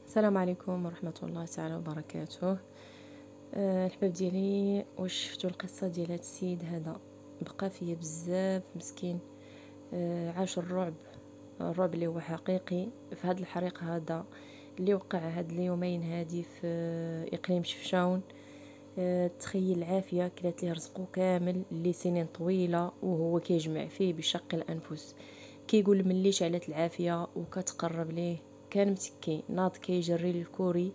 السلام عليكم ورحمة الله تعالى وبركاته. الحباب ديالي، واش شفتوا القصة ديال هاد السيد هذا؟ بقى فيا بزاف مسكين. عاش الرعب اللي هو حقيقي في هاد الحريق هذا اللي وقع هاد اليومين هادي في اقليم شفشاون. تخيل عافية كلات ليه رزقه كامل اللي سنين طويلة وهو كيجمع فيه بشق الانفس. كيقول ملي شعلت العافية وكتقرب ليه كان متكي ناض كيجري للكوري.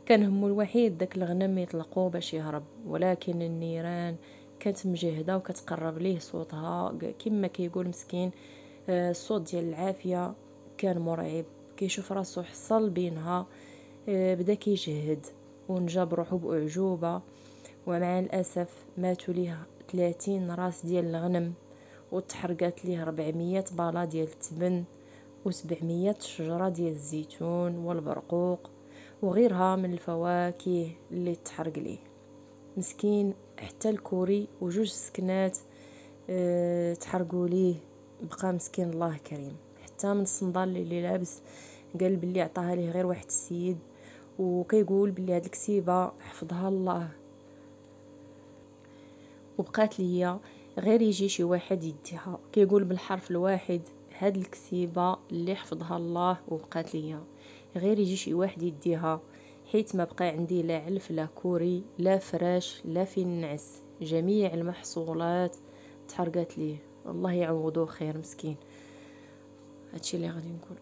كان همو الوحيد داك الغنم يطلقو باش يهرب، ولكن النيران كانت مجهده وكتقرب ليه صوتها كما كيقول مسكين. الصوت ديال العافيه كان مرعب. كيشوف راسو حصل بينها. بدا كيجهد ونجا بروحو باعجوبه. ومع الاسف ماتوا ليه 30 راس ديال الغنم، وتحرقات ليه 400 بالا ديال التبن، و700 شجرة ديال الزيتون والبرقوق وغيرها من الفواكه اللي تحرق ليه. مسكين حتى الكوري وجوج سكنات تحرقوا ليه. بقى مسكين الله كريم، حتى من الصندال اللي لابس قال بلي عطاها ليه غير واحد السيد، وكيقول بلي هاد الكسيبه حفظها الله وبقات ليا غير يجي شي واحد يديها. كيقول بالحرف الواحد هاد الكسيبة اللي حفظها الله وبقات ليا غير يجي شي واحد يديها، حيت ما بقى عندي لا علف لا كوري لا فراش لا فين نعس. جميع المحصولات تحرقات ليه. الله يعوضوه خير مسكين. هادشي اللي غادي نقول.